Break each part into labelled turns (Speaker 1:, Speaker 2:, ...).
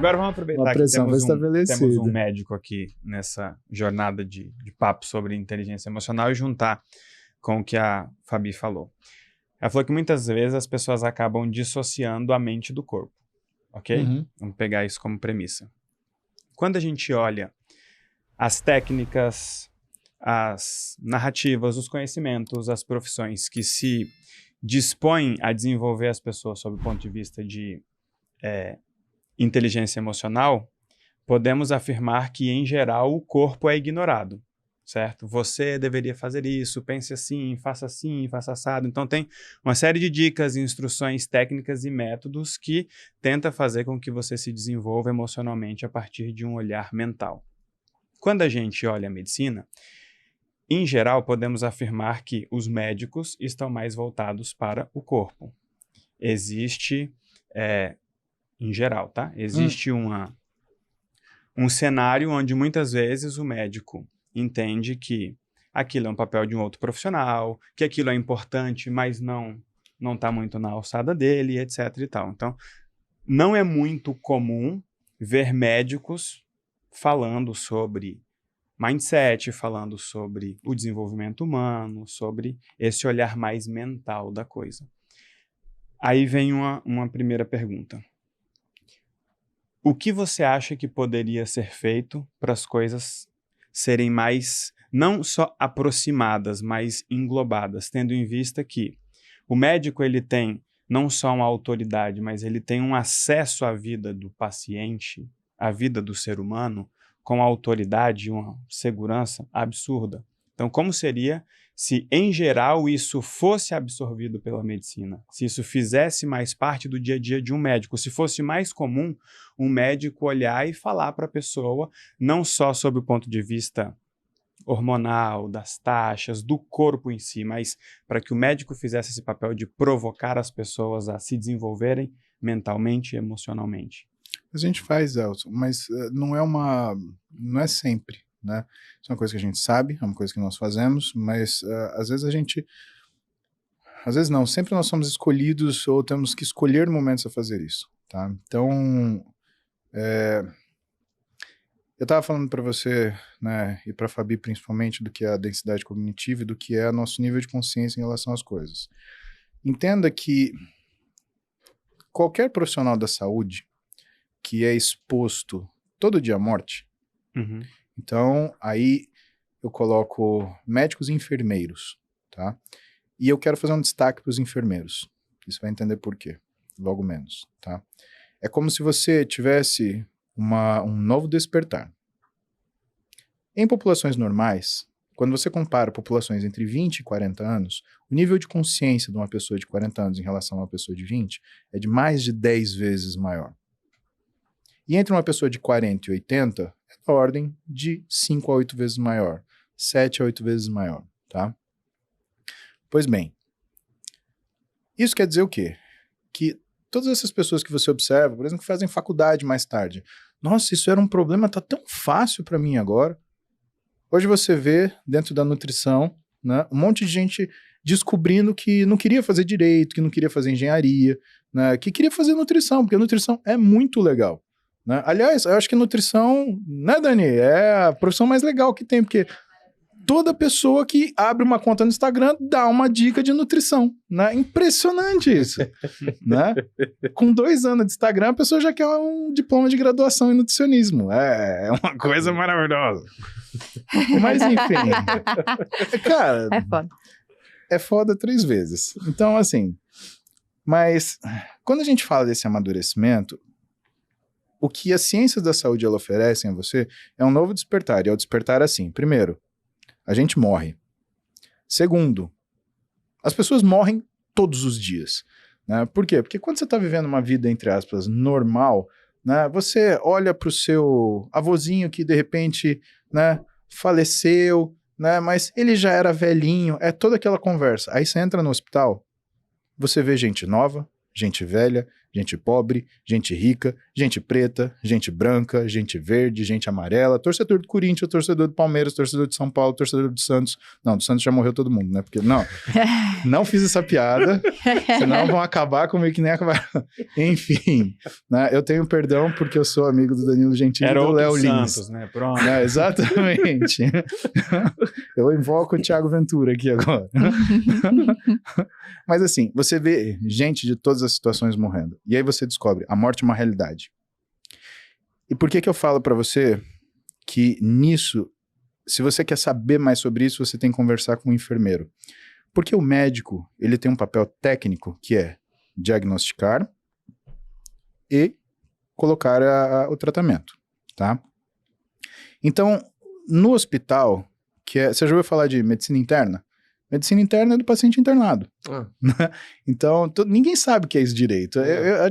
Speaker 1: Agora vamos aproveitar
Speaker 2: Uma
Speaker 1: que
Speaker 2: pressão foi
Speaker 1: temos um
Speaker 2: estabelecida.
Speaker 1: médico aqui nessa jornada de papo sobre inteligência emocional e juntar com o que a Fabi falou. Ela falou que muitas vezes as pessoas acabam dissociando a mente do corpo, ok?
Speaker 2: Uhum.
Speaker 1: Vamos pegar isso como premissa. Quando a gente olha as técnicas, as narrativas, os conhecimentos, as profissões que se dispõem a desenvolver as pessoas sob o ponto de vista de inteligência emocional, podemos afirmar que, em geral, o corpo é ignorado, certo? Você deveria fazer isso, pense assim, faça assado. Então, tem uma série de dicas, instruções técnicas e métodos que tenta fazer com que você se desenvolva emocionalmente a partir de um olhar mental. Quando a gente olha a medicina, em geral, podemos afirmar que os médicos estão mais voltados para o corpo. Existe, em geral, tá? Existe um cenário onde muitas vezes o médico entende que aquilo é um papel de um outro profissional, que aquilo é importante, mas não está muito na alçada dele, etc. e tal. Então, não é muito comum ver médicos falando sobre mindset, falando sobre o desenvolvimento humano, sobre esse olhar mais mental da coisa. Aí vem uma primeira pergunta. O que você acha que poderia ser feito para as coisas serem mais, não só aproximadas, mas englobadas, tendo em vista que o médico ele tem não só uma autoridade, mas ele tem um acesso à vida do paciente, à vida do ser humano, com autoridade e uma segurança absurda. Então, como seria se, em geral, isso fosse absorvido pela medicina? Se isso fizesse mais parte do dia a dia de um médico? Se fosse mais comum um médico olhar e falar para a pessoa, não só sob o ponto de vista hormonal, das taxas, do corpo em si, mas para que o médico fizesse esse papel de provocar as pessoas a se desenvolverem mentalmente e emocionalmente?
Speaker 2: A gente faz, Elton, mas não é sempre, né? Isso é uma coisa que a gente sabe, é uma coisa que nós fazemos, mas às vezes não, sempre nós somos escolhidos ou temos que escolher momentos a fazer isso, tá? Então, eu estava falando para você, né, e para a Fabi principalmente, do que é a densidade cognitiva e do que é nosso nível de consciência em relação às coisas. Entenda que qualquer profissional da saúde que é exposto todo dia à morte, então aí eu coloco médicos e enfermeiros, tá? E eu quero fazer um destaque para os enfermeiros. Isso vai entender por quê, logo menos, tá? É como se você tivesse um novo despertar. Em populações normais, quando você compara populações entre 20 e 40 anos, o nível de consciência de uma pessoa de 40 anos em relação a uma pessoa de 20 é de mais de 10 vezes maior. E entre uma pessoa de 40 e 80, é da ordem de 5 a 8 vezes maior, 7 a 8 vezes maior, tá? Pois bem, isso quer dizer o quê? Que todas essas pessoas que você observa, por exemplo, que fazem faculdade mais tarde, nossa, isso era um problema, tá tão fácil para mim agora. Hoje você vê, dentro da nutrição, né, um monte de gente descobrindo que não queria fazer direito, que não queria fazer engenharia, né, que queria fazer nutrição, porque a nutrição é muito legal. Né? Aliás, eu acho que nutrição, né, Dani, é a profissão mais legal que tem, porque toda pessoa que abre uma conta no Instagram dá uma dica de nutrição, né? Impressionante isso, né? Com 2 anos de Instagram, a pessoa já quer um diploma de graduação em nutricionismo. É uma coisa maravilhosa. Mas, enfim. Cara,
Speaker 3: É foda.
Speaker 2: É foda 3 vezes. Então, assim, mas quando a gente fala desse amadurecimento, o que as ciências da saúde ela oferecem a você é um novo despertar. E é o despertar assim, primeiro, a gente morre. Segundo, as pessoas morrem todos os dias. Né? Por quê? Porque quando você está vivendo uma vida, entre aspas, normal, né, você olha para o seu avôzinho que de repente, né, faleceu, né, mas ele já era velhinho, é toda aquela conversa. Aí você entra no hospital, você vê gente nova, gente velha, gente pobre, gente rica, gente preta, gente branca, gente verde, gente amarela, torcedor do Corinthians, torcedor do Palmeiras, torcedor de São Paulo, torcedor do Santos. Não, do Santos já morreu todo mundo, né? Porque, não fiz essa piada, senão vão acabar comigo que nem acabar. Enfim, né? Eu tenho perdão porque eu sou amigo do Danilo Gentili e do Léo Lins.
Speaker 1: Santos, né? Pronto.
Speaker 2: Exatamente. Eu invoco o Thiago Ventura aqui agora. Mas assim, você vê gente de todas as situações morrendo. E aí você descobre, a morte é uma realidade. E por que eu falo pra você que nisso, se você quer saber mais sobre isso, você tem que conversar com um enfermeiro. Porque o médico, ele tem um papel técnico que é diagnosticar e colocar o tratamento, tá? Então, no hospital, você já ouviu falar de medicina interna? Medicina interna é do paciente internado. Então, ninguém sabe o que é isso direito.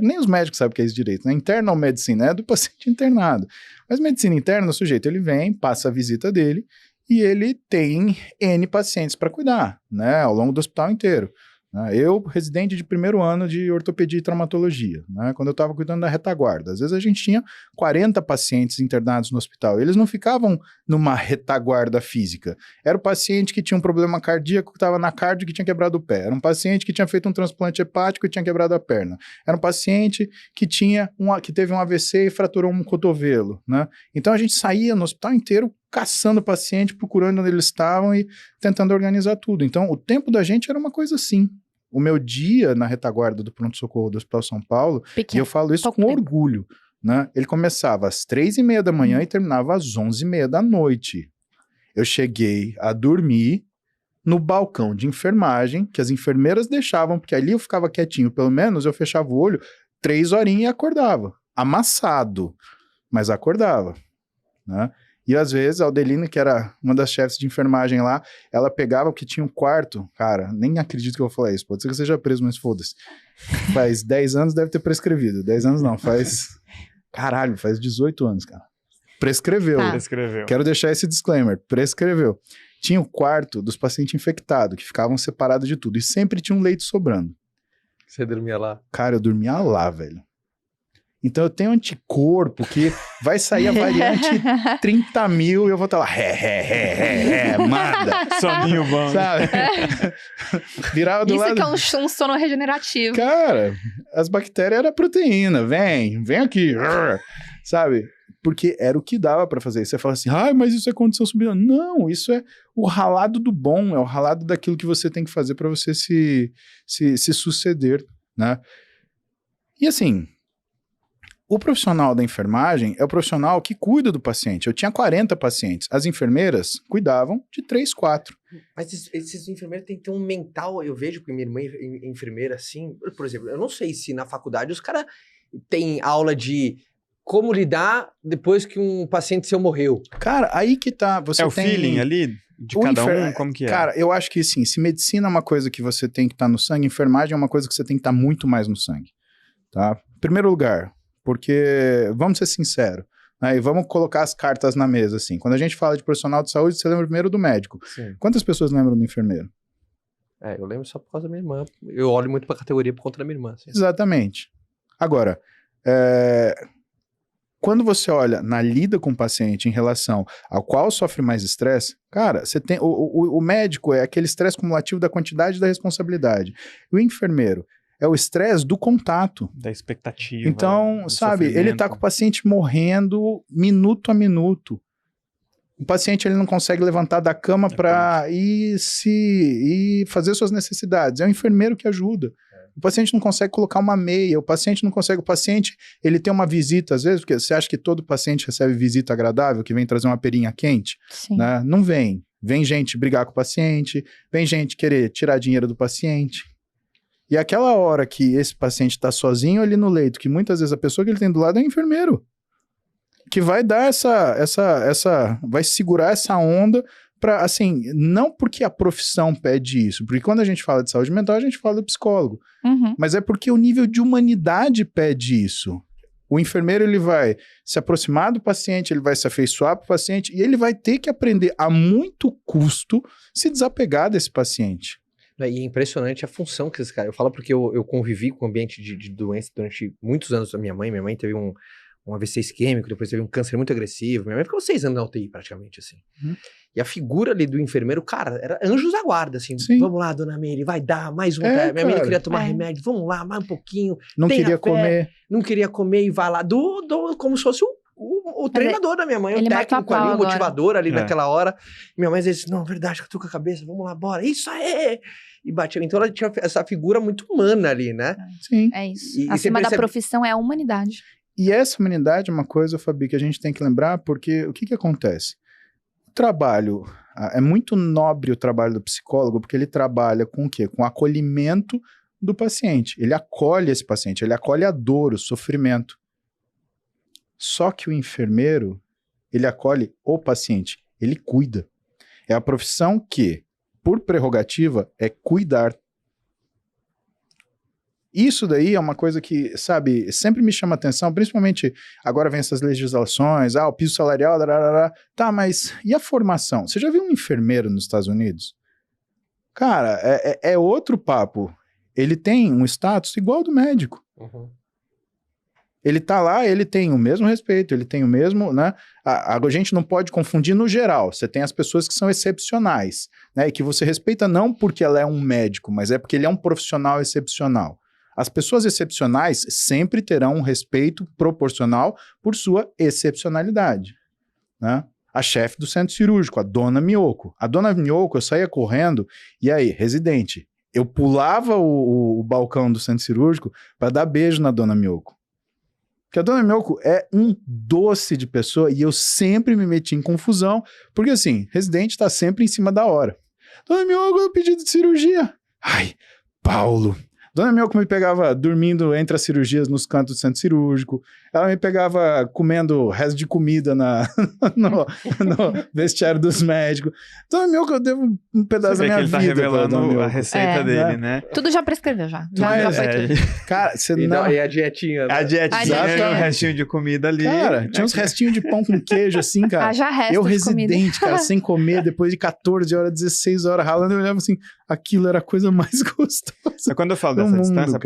Speaker 2: Nem os médicos sabem o que é isso direito. Né? Internal medicine é do paciente internado. Mas medicina interna, o sujeito ele vem, passa a visita dele e ele tem N pacientes para cuidar, né, ao longo do hospital inteiro. Eu, residente de primeiro ano de ortopedia e traumatologia, né, quando eu estava cuidando da retaguarda, às vezes a gente tinha 40 pacientes internados no hospital, eles não ficavam numa retaguarda física, era o paciente que tinha um problema cardíaco que estava na cardio que tinha quebrado o pé, era um paciente que tinha feito um transplante hepático e tinha quebrado a perna, era um paciente que teve um AVC e fraturou um cotovelo, né, então a gente saía no hospital inteiro caçando paciente, procurando onde eles estavam e tentando organizar tudo. Então, o tempo da gente era uma coisa assim. O meu dia na retaguarda do pronto-socorro do Hospital São Paulo, e eu falo isso com orgulho, né? Ele começava às 3h30 da manhã e terminava às 11h30 da noite. Eu cheguei a dormir no balcão de enfermagem, que as enfermeiras deixavam, porque ali eu ficava quietinho, pelo menos eu fechava o olho 3 horinhas e acordava. Amassado, mas acordava, né? E às vezes a Aldelina, que era uma das chefes de enfermagem lá, ela pegava, porque tinha um quarto, cara, nem acredito que eu vou falar isso, pode ser que eu seja preso, mas foda-se. Faz 10 anos deve ter prescrevido, 10 anos não, faz 18 anos, cara. Prescreveu.
Speaker 1: Tá. Prescreveu.
Speaker 2: Quero deixar esse disclaimer, prescreveu. Tinha o quarto dos pacientes infectados, que ficavam separados de tudo, e sempre tinha um leito sobrando.
Speaker 3: Você dormia lá?
Speaker 2: Cara, eu dormia lá, velho. Então eu tenho anticorpo que vai sair a variante 30 mil e eu vou estar lá, manda.
Speaker 1: Soninho bom.
Speaker 2: Sabe? Virava do
Speaker 4: isso
Speaker 2: lado...
Speaker 4: que é um sono regenerativo.
Speaker 2: Cara, as bactérias eram proteína, vem aqui, sabe? Porque era o que dava pra fazer. Você fala assim, mas isso é condição subida. Não, isso é o ralado do bom, é o ralado daquilo que você tem que fazer pra você se suceder, né? E assim... O profissional da enfermagem é o profissional que cuida do paciente. Eu tinha 40 pacientes. As enfermeiras cuidavam de 3, 4.
Speaker 3: Mas esses enfermeiros têm que ter um mental... Eu vejo que minha irmã é enfermeira assim... Por exemplo, eu não sei se na faculdade os caras têm aula de como lidar depois que um paciente seu morreu.
Speaker 2: Cara, aí que tá... Você
Speaker 1: o feeling ali de cada um, como que é?
Speaker 2: Cara, eu acho que sim. Se medicina é uma coisa que você tem que estar no sangue, enfermagem é uma coisa que você tem que estar muito mais no sangue. Tá? Em primeiro lugar... Porque, vamos ser sinceros, né, e vamos colocar as cartas na mesa, assim. Quando a gente fala de profissional de saúde, você lembra primeiro do médico.
Speaker 3: Sim.
Speaker 2: Quantas pessoas lembram do enfermeiro?
Speaker 3: Eu lembro só por causa da minha irmã. Eu olho muito pra categoria por conta da minha irmã. Assim.
Speaker 2: Exatamente. Agora, quando você olha na lida com o paciente em relação ao qual sofre mais estresse, cara, você tem o médico é aquele estresse cumulativo da quantidade e da responsabilidade. O enfermeiro é o estresse do contato.
Speaker 1: Da expectativa.
Speaker 2: Então, sabe, ele tá com o paciente morrendo minuto a minuto. O paciente ele não consegue levantar da cama para ir fazer suas necessidades. É o enfermeiro que ajuda. O paciente não consegue colocar uma meia, o paciente ele tem uma visita, às vezes, porque você acha que todo paciente recebe visita agradável, que vem trazer uma perinha quente?
Speaker 4: Sim.
Speaker 2: Né? Não vem. Vem gente brigar com o paciente, vem gente querer tirar dinheiro do paciente. E aquela hora que esse paciente está sozinho ali no leito, que muitas vezes a pessoa que ele tem do lado é o enfermeiro, que vai dar vai segurar essa onda para, assim, não porque a profissão pede isso, porque quando a gente fala de saúde mental, a gente fala do psicólogo, mas é porque o nível de humanidade pede isso. O enfermeiro, ele vai se aproximar do paciente, ele vai se afeiçoar para o paciente e ele vai ter que aprender a muito custo se desapegar desse paciente.
Speaker 3: E é impressionante a função que esses caras... Eu falo porque eu convivi com o ambiente de doença durante muitos anos da minha mãe. Minha mãe teve um AVC isquêmico, depois teve um câncer muito agressivo. Minha mãe ficou 6 anos na UTI, praticamente, assim. E a figura ali do enfermeiro, cara, era anjos da guarda, assim.
Speaker 2: Sim.
Speaker 3: Vamos lá, dona Meire, vai dar mais um...
Speaker 2: É,
Speaker 3: minha mãe não
Speaker 2: cara.
Speaker 3: queria tomar remédio. Vamos lá, mais um pouquinho.
Speaker 2: Não
Speaker 3: Tenha
Speaker 2: queria
Speaker 3: fé.
Speaker 2: comer.
Speaker 3: Não queria comer e vai lá. Como se fosse o treinador da minha mãe, o
Speaker 4: ele matou
Speaker 3: técnico
Speaker 4: a pau
Speaker 3: ali, o
Speaker 4: agora.
Speaker 3: motivador ali
Speaker 1: É.
Speaker 3: naquela hora. Minha mãe às vezes, não, verdade, que eu tô com a cabeça, vamos lá, bora. Isso aí! E batia. Então ela tinha essa figura muito humana ali, né?
Speaker 2: Sim.
Speaker 4: É isso.
Speaker 3: E você
Speaker 4: Acima da
Speaker 3: percebe-
Speaker 4: profissão é a humanidade.
Speaker 2: E essa humanidade é uma coisa, Fabi, que a gente tem que lembrar, porque o que acontece? O trabalho, é muito nobre o trabalho do psicólogo, porque ele trabalha com o quê? Com o acolhimento do paciente. Ele acolhe esse paciente, ele acolhe a dor, o sofrimento. Só que o enfermeiro, ele acolhe o paciente, ele cuida. É a profissão que, por prerrogativa, é cuidar. Isso daí é uma coisa que, sabe, sempre me chama atenção, principalmente agora vem essas legislações, o piso salarial, tá, mas e a formação? Você já viu um enfermeiro nos Estados Unidos? Cara, é outro papo. Ele tem um status igual ao do médico. Ele tá lá, ele tem o mesmo respeito, ele tem o mesmo, né? A gente não pode confundir no geral. Você tem as pessoas que são excepcionais, né? E que você respeita não porque ela é um médico, mas é porque ele é um profissional excepcional. As pessoas excepcionais sempre terão um respeito proporcional por sua excepcionalidade, né? A chefe do centro cirúrgico, a dona Miyoko. A dona Miyoko, eu saía correndo, e aí, residente, eu pulava o balcão do centro cirúrgico para dar beijo na dona Miyoko. Porque a dona Miyoko é um doce de pessoa e eu sempre me meti em confusão, porque assim, residente tá sempre em cima da hora. Dona Miyoko, eu pedido de cirurgia. Ai, Paulo. Dona Miyoko me pegava dormindo entre as cirurgias nos cantos do centro cirúrgico. Ela me pegava comendo resto de comida no vestiário dos médicos. Dona Miyoko, eu devo um pedaço
Speaker 1: Você
Speaker 2: da
Speaker 1: vê
Speaker 2: minha
Speaker 1: que ele
Speaker 2: vida.
Speaker 1: tá
Speaker 2: pra Dona
Speaker 1: revelando
Speaker 2: Miyoko.
Speaker 1: a receita dele, né?
Speaker 4: Tudo já prescreveu já. Já
Speaker 2: Mas,
Speaker 4: foi tudo.
Speaker 2: Cara, você
Speaker 3: E,
Speaker 2: não...
Speaker 3: e a dietinha, né?
Speaker 1: A dietinha,
Speaker 4: dietinha.
Speaker 1: um restinho de comida ali.
Speaker 2: Cara, tinha uns restinhos de pão com queijo assim, cara.
Speaker 4: Haja resto
Speaker 2: Eu
Speaker 4: de comida.
Speaker 2: residente, cara, sem comer, depois de 14 horas, 16 horas ralando, eu olhava assim, aquilo era a coisa mais gostosa
Speaker 1: Quando eu falo
Speaker 2: do
Speaker 1: dessa
Speaker 2: mundo,
Speaker 1: distância,
Speaker 2: cara.